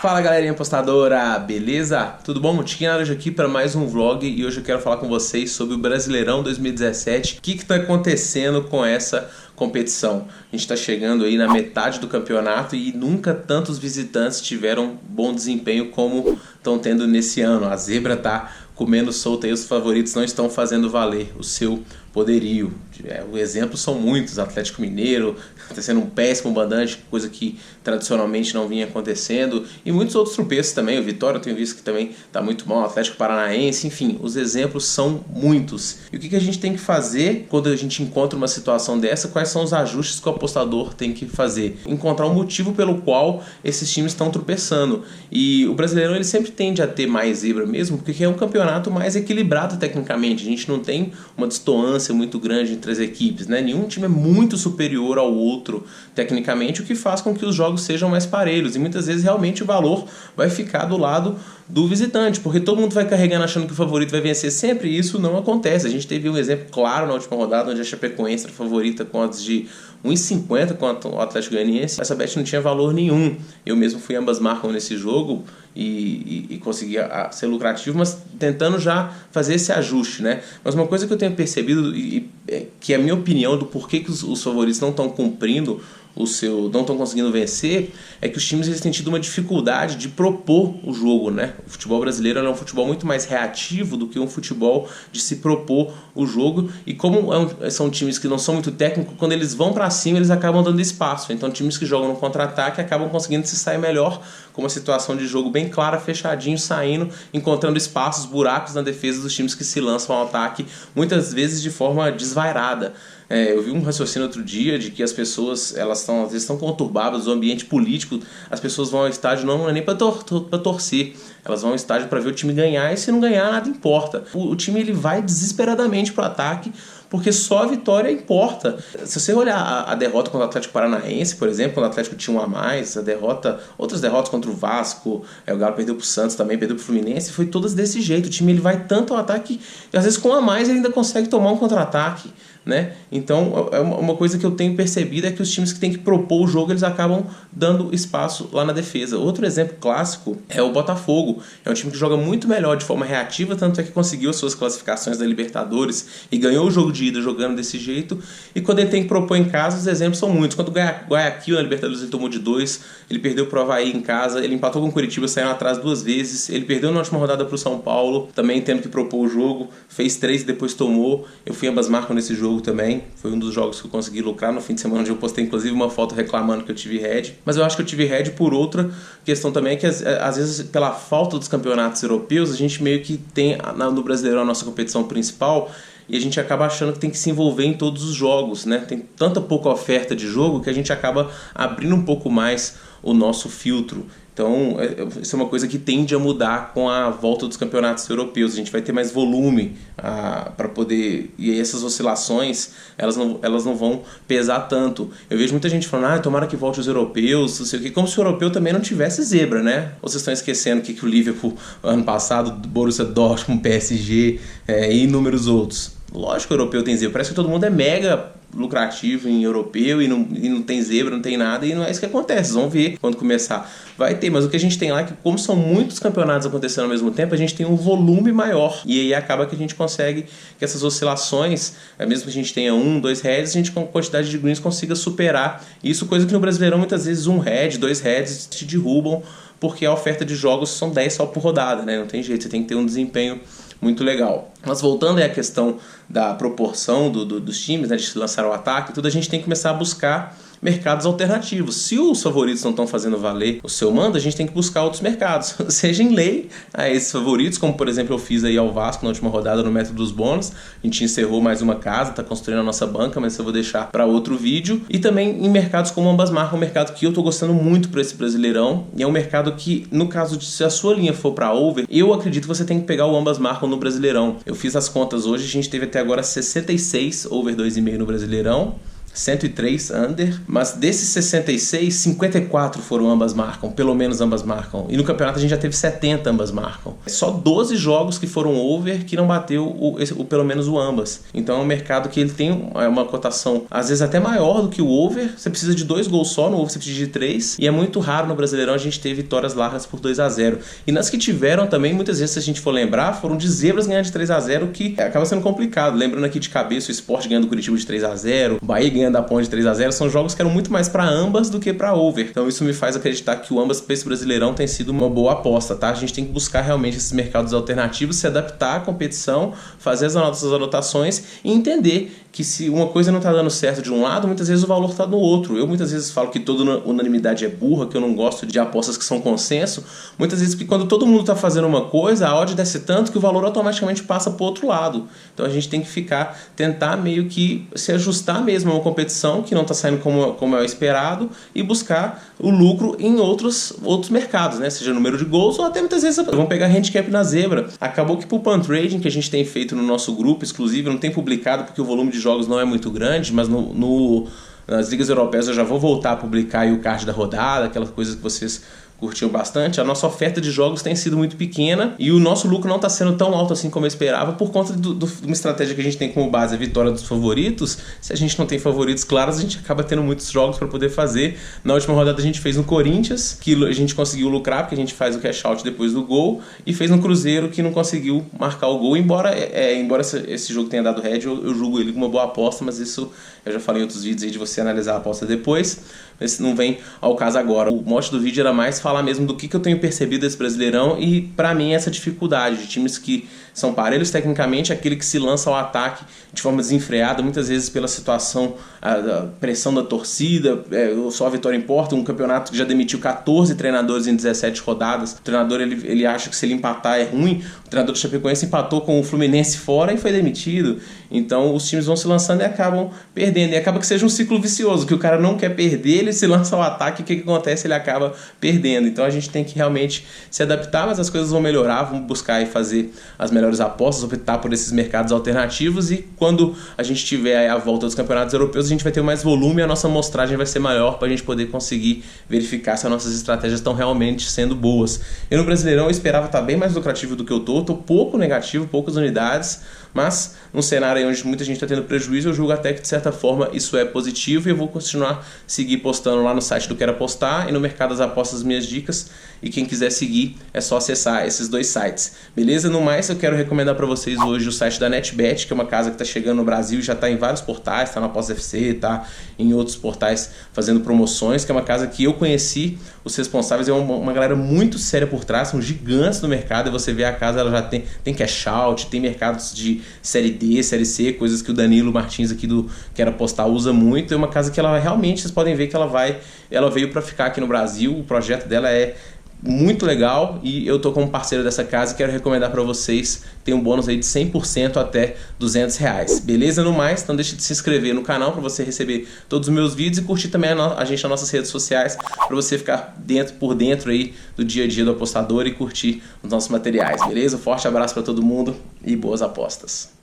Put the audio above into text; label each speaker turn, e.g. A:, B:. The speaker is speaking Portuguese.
A: Fala galerinha apostadora, beleza? Tudo bom? Tiquinho Naranjo aqui para mais um vlog e hoje eu quero falar com vocês sobre o Brasileirão 2017. O que está acontecendo com essa competição? A gente está chegando aí na metade do campeonato e nunca tantos visitantes tiveram bom desempenho como estão tendo nesse ano. A zebra está comendo solta e os favoritos não estão fazendo valer o seu poderio. O exemplo são muitos: Atlético Mineiro está sendo um péssimo mandante, coisa que tradicionalmente não vinha acontecendo, e muitos outros tropeços também. O Vitória eu tenho visto que também está muito mal, o Atlético Paranaense, enfim, os exemplos são muitos. E o que a gente tem que fazer quando a gente encontra uma situação dessa? Quais são os ajustes que o apostador tem que fazer? Encontrar um motivo pelo qual esses times estão tropeçando. E o Brasileirão ele sempre tende a ter mais zebra mesmo, porque é um campeonato mais equilibrado tecnicamente. A gente não tem uma destoância muito grande entre as equipes, né? Nenhum time é muito superior ao outro tecnicamente, o que faz com que os jogos sejam mais parelhos, e muitas vezes realmente o valor vai ficar do lado do visitante, porque todo mundo vai carregando achando que o favorito vai vencer sempre, e isso não acontece. A gente teve um exemplo claro na última rodada, onde a Chapecoense era favorita com odds de 1,50 contra o Atlético Goianiense. Essa bet não tinha valor nenhum. Eu mesmo fui ambas marcam nesse jogo e consegui ser lucrativo, mas tentando já fazer esse ajuste, né? Mas uma coisa que eu tenho percebido, que é a minha opinião do porquê que os favoritos não estão cumprindo não estão conseguindo vencer, é que os times eles têm tido uma dificuldade de propor o jogo, né? O futebol brasileiro é um futebol muito mais reativo do que um futebol de se propor o jogo, e como são times que não são muito técnicos, quando eles vão para cima eles acabam dando espaço. Então times que jogam no contra-ataque acabam conseguindo se sair melhor, com uma situação de jogo bem clara, fechadinho, saindo, encontrando espaços, buracos na defesa dos times que se lançam ao ataque, muitas vezes de forma desvairada. Eu vi um raciocínio outro dia de que as pessoas às vezes estão conturbadas, o ambiente político, as pessoas vão ao estádio não é nem para torcer, elas vão ao estádio para ver o time ganhar, e se não ganhar nada importa. O time ele vai desesperadamente para o ataque, porque só a vitória importa. Se você olhar a derrota contra o Atlético Paranaense, por exemplo, quando o Atlético tinha um a mais, outras derrotas contra o Vasco, o Galo perdeu pro Santos também, perdeu pro Fluminense, foi todas desse jeito. O time ele vai tanto ao ataque, e às vezes com um a mais ele ainda consegue tomar um contra-ataque, né? Então é uma coisa que eu tenho percebido, é que os times que têm que propor o jogo, eles acabam dando espaço lá na defesa. Outro exemplo clássico é o Botafogo. É um time que joga muito melhor de forma reativa, tanto é que conseguiu as suas classificações da Libertadores e ganhou o jogo de ida jogando desse jeito. E quando ele tem que propor em casa, os exemplos são muitos. Quando o Guayaquil na Libertadores ele tomou de 2, ele perdeu pro Avaí em casa, ele empatou com o Curitiba, saiu atrás 2 vezes, ele perdeu na última rodada pro São Paulo, também tendo que propor o jogo, fez 3 e depois tomou. Eu fui ambas marcam nesse jogo também, foi um dos jogos que eu consegui lucrar no fim de semana, onde eu postei inclusive uma foto reclamando que eu tive head. Mas eu acho que eu tive head por outra questão também, que às vezes pela falta dos campeonatos europeus, a gente meio que tem no Brasileirão a nossa competição principal, e a gente acaba achando que tem que se envolver em todos os jogos, né? Tem tanta pouca oferta de jogo que a gente acaba abrindo um pouco mais o nosso filtro. Então, isso é uma coisa que tende a mudar com a volta dos campeonatos europeus. A gente vai ter mais volume para poder... E essas oscilações, elas não vão pesar tanto. Eu vejo muita gente falando, tomara que volte os europeus, não sei o quê, como se o europeu também não tivesse zebra, né? Ou vocês estão esquecendo que o Liverpool, ano passado, Borussia Dortmund, PSG e inúmeros outros. Lógico que o europeu tem zebra. Parece que todo mundo é mega lucrativo em europeu e não tem zebra, não tem nada, e não é isso que acontece. Vamos ver quando começar. Vai ter, mas o que a gente tem lá é que, como são muitos campeonatos acontecendo ao mesmo tempo, a gente tem um volume maior, e aí acaba que a gente consegue que essas oscilações, mesmo que a gente tenha 1, 2 heads, a gente com quantidade de greens consiga superar isso, coisa que no Brasileirão muitas vezes 1 head, 2 heads te derrubam, porque a oferta de jogos são 10 só por rodada, né? Não tem jeito, você tem que ter um desempenho muito legal. Mas voltando à questão da proporção dos times, né, de se lançar ao ataque, tudo, a gente tem que começar a buscar mercados alternativos. Se os favoritos não estão fazendo valer o seu mando, a gente tem que buscar outros mercados, seja em lei a esses favoritos, como por exemplo eu fiz aí ao Vasco na última rodada no método dos bônus. A gente encerrou mais uma casa, está construindo a nossa banca, mas eu vou deixar para outro vídeo. E também em mercados como ambas marcas, um mercado que eu estou gostando muito para esse Brasileirão, e é um mercado que, no caso de se a sua linha for para over, eu acredito que você tem que pegar o ambas marcam no Brasileirão. Eu fiz as contas hoje, a gente teve até agora 66 over 2,5 no Brasileirão, 103 under, mas desses 66, 54 foram ambas marcam, pelo menos ambas marcam. E no campeonato a gente já teve 70 ambas marcam. Só 12 jogos que foram over que não bateu pelo menos o ambas. Então é um mercado que ele tem uma cotação às vezes até maior do que o over. Você precisa de 2 gols só, no over você precisa de 3. E é muito raro no Brasileirão a gente ter vitórias largas por 2-0. E nas que tiveram também, muitas vezes, se a gente for lembrar, foram de zebras ganhando de 3-0, que acaba sendo complicado. Lembrando aqui de cabeça o Sport ganhando o Curitiba de 3-0, o Bahia ganhando a Ponte de 3-0, são jogos que eram muito mais para ambas do que para over. Então isso me faz acreditar que o ambas para esse Brasileirão tem sido uma boa aposta, tá? A gente tem que buscar realmente esses mercados alternativos, se adaptar à competição, fazer as nossas anotações e entender que se uma coisa não está dando certo de um lado, muitas vezes o valor está no outro. Eu muitas vezes falo que toda unanimidade é burra, que eu não gosto de apostas que são consenso, muitas vezes porque quando todo mundo está fazendo uma coisa, a odd desce tanto que o valor automaticamente passa para o outro lado. Então a gente tem que tentar meio que se ajustar mesmo a uma competição que não está saindo como é o esperado e buscar o lucro em outros mercados, né? Seja número de gols ou até muitas vezes vamos pegar handicap na zebra. Acabou que pro pan trading que a gente tem feito no nosso grupo exclusivo, não tem publicado porque o volume de jogos não é muito grande, mas nas ligas europeias eu já vou voltar a publicar aí o card da rodada, aquelas coisas que vocês curtiu bastante. A nossa oferta de jogos tem sido muito pequena e o nosso lucro não está sendo tão alto assim como eu esperava por conta de uma estratégia que a gente tem como base a vitória dos favoritos. Se a gente não tem favoritos claros, a gente acaba tendo muitos jogos para poder fazer. Na última rodada a gente fez no Corinthians, que a gente conseguiu lucrar porque a gente faz o cash out depois do gol, e fez no Cruzeiro, que não conseguiu marcar o gol, embora esse jogo tenha dado head, eu julgo ele como uma boa aposta, mas isso eu já falei em outros vídeos aí de você analisar a aposta depois, mas não vem ao caso agora. O mote do vídeo era mais falar mesmo do que eu tenho percebido desse Brasileirão e pra mim essa dificuldade de times que são parelhos tecnicamente, aquele que se lança ao ataque de forma desenfreada, muitas vezes pela situação, a pressão da torcida, só a vitória importa. Um campeonato que já demitiu 14 treinadores em 17 rodadas, o treinador ele acha que se ele empatar é ruim. O treinador do Chapecoense empatou com o Fluminense fora e foi demitido. Então os times vão se lançando e acabam perdendo, e acaba que seja um ciclo vicioso, que o cara não quer perder, ele se lança ao ataque, e o que acontece? Ele acaba perdendo. Então a gente tem que realmente se adaptar, mas as coisas vão melhorar, vamos buscar e fazer as melhores apostas, optar por esses mercados alternativos, e quando a gente tiver a volta dos campeonatos europeus, a gente vai ter mais volume e a nossa amostragem vai ser maior para a gente poder conseguir verificar se as nossas estratégias estão realmente sendo boas. Eu no Brasileirão eu esperava estar bem mais lucrativo do que eu estou pouco negativo, poucas unidades, mas num cenário onde muita gente está tendo prejuízo, eu julgo até que de certa forma isso é positivo, e eu vou continuar seguir postando lá no site do Quero Apostar e no Mercado das Apostas minhas dicas, e quem quiser seguir é só acessar esses dois sites, beleza? No mais, eu quero recomendar para vocês hoje o site da NetBet, que é uma casa que está chegando no Brasil e já está em vários portais, está na Aposta FC, está em outros portais fazendo promoções, que é uma casa que eu conheci os responsáveis, é uma galera muito séria por trás, são gigantes no mercado, e você vê a casa, ela já tem cash out, tem mercados de Série D, Série C, coisas que o Danilo Martins aqui do Quero Apostar usa muito. É uma casa que ela realmente, vocês podem ver que ela veio para ficar aqui no Brasil, o projeto dela é muito legal, e eu tô como parceiro dessa casa e quero recomendar para vocês. Tem um bônus aí de 100% até R$200, beleza? No mais, então deixa de se inscrever no canal para você receber todos os meus vídeos, e curtir também a gente nas nossas redes sociais para você ficar por dentro aí do dia a dia do apostador e curtir os nossos materiais, beleza? Forte abraço para todo mundo e boas apostas.